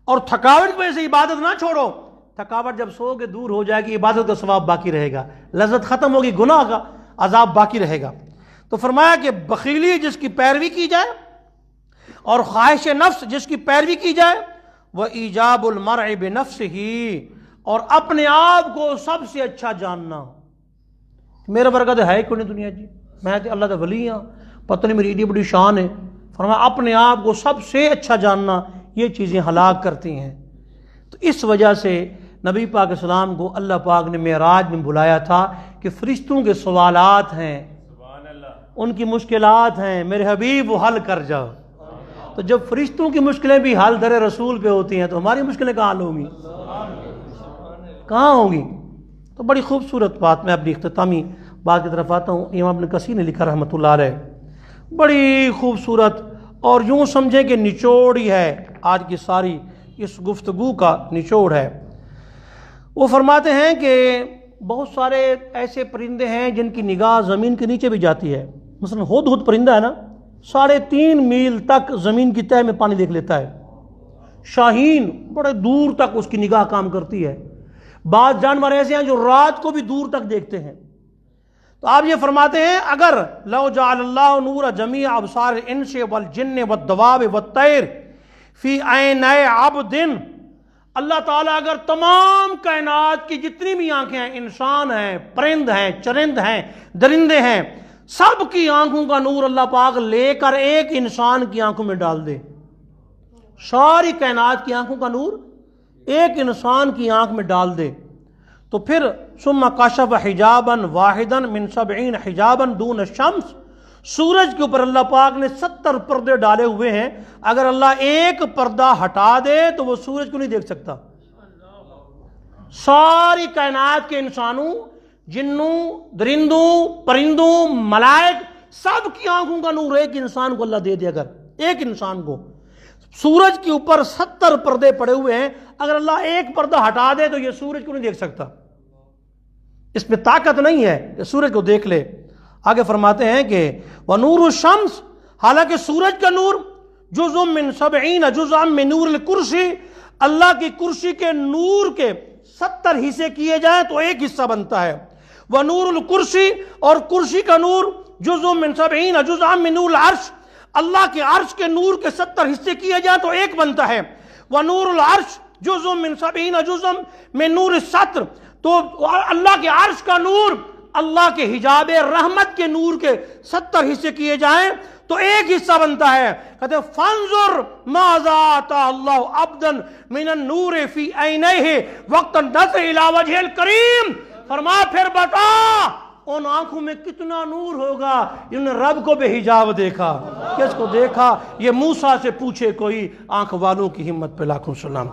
اور تھکاوٹ کی وجہ سے عبادت نہ چھوڑو. تھکاوٹ جب سو کے دور ہو جائے گی عبادت کا ثواب باقی رہے گا، لذت ختم ہوگی گناہ کا عذاب باقی رہے گا. تو فرمایا کہ بخیلی جس کی پیروی کی جائے اور خواہش نفس جس کی پیروی کی جائے، وہ ایجاب المرء بنفسہ، اور اپنے آپ کو سب سے اچھا جاننا. میرا برکت ہے کوئی نہیں دنیا جی، میں تو اللہ کا ولی ہوں، پتہ نہیں میری ایڈی بڑی شان ہے. فرمایا اپنے آپ کو سب سے اچھا جاننا یہ چیزیں ہلاک کرتی ہیں. تو اس وجہ سے نبی پاک اسلام کو اللہ پاک نے معراج میں بلایا تھا کہ فرشتوں کے سوالات ہیں، ان کی مشکلات ہیں، میرے حبیب وہ حل کر جاؤ. تو جب فرشتوں کی مشکلیں بھی حل در رسول پہ ہوتی ہیں تو ہماری مشکلیں کہاں حل ہوں گی؟ کہاں ہوں گی؟ تو بڑی خوبصورت بات. میں اپنی اختتامی بات کی طرف آتا ہوں. امام ابن کثیر نے لکھا رحمۃ اللہ علیہ، بڑی خوبصورت، اور یوں سمجھیں کہ نچوڑ ہی ہے آج کی ساری اس گفتگو کا نچوڑ ہے. وہ فرماتے ہیں کہ بہت سارے ایسے پرندے ہیں جن کی نگاہ زمین کے نیچے بھی جاتی ہے. مثلا ہدہد پرندہ ہے نا، 3.5 میل تک زمین کی تہہ میں پانی دیکھ لیتا ہے. شاہین بڑے دور تک اس کی نگاہ کام کرتی ہے. بعض جانور ایسے ہیں جو رات کو بھی دور تک دیکھتے ہیں. تو آپ یہ فرماتے ہیں اگر لو جعل اللہ نور جمیع ابصار الانس والجن والدواب والطیر فی عینی عبد، اللہ تعالیٰ اگر تمام کائنات کی جتنی بھی آنکھیں ہیں، انسان ہیں، پرند ہیں، چرند ہیں، درندے ہیں، سب کی آنکھوں کا نور اللہ پاک لے کر ایک انسان کی آنکھوں میں ڈال دے، ساری کائنات کی آنکھوں کا نور ایک انسان کی آنکھ میں ڈال دے، تو پھر ثم کشف حجابا واحدا من 70 حجابا دون الشمس، سورج کے اوپر اللہ پاک نے 70 پردے ڈالے ہوئے ہیں. اگر اللہ ایک پردہ ہٹا دے تو وہ سورج کو نہیں دیکھ سکتا. ساری کائنات کے انسانوں، جنوں، درندوں، پرندوں، ملائک، سب کی آنکھوں کا نور ایک انسان کو اللہ دے دے. اگر ایک انسان کو، سورج کے اوپر 70 پردے پڑے ہوئے ہیں، اگر اللہ ایک پردہ ہٹا دے تو یہ سورج کو نہیں دیکھ سکتا. اس میں طاقت نہیں ہے کہ سورج کو دیکھ لے. آگے فرماتے ہیں کہ وَنُورُ الشَّمْسِ، حالانکہ سورج کا نور جُزءٌ مِّن 70 جُزءً مِّن نور الکرسی، اللہ کی کرسی کے نور کے 70 حصے کیے جائیں تو ایک حصہ بنتا ہے. وَنُورُ الکرسی، اور کرسی کا نور جُزءٌ مِّن 70 جُزءً مِّن نور العرش، اللہ کے عرش کے نور کے 70 حصے کیے جائیں تو ایک بنتا ہے. وَنُورُ العرش جُزءٌ مِّن 70 جُزءً مِّن نور الستر، تو اللہ کے عرش کا نور اللہ کے حجاب رحمت کے نور کے 70 حصے کیے جائیں تو ایک حصہ بنتا ہے. کہتے ہیں فانظر ماذا آتا اللہ عبدا من النور فی عینیہ وقت النظر الی وجہ الکریم. فرمایا پھر بتا ان آنکھوں میں کتنا نور ہوگا جنہوں نے رب کو بے حجاب دیکھا. کس کو دیکھا؟ یہ موسیٰ سے پوچھے کوئی. آنکھ والوں کی ہمت پہ لاکھوں سلام.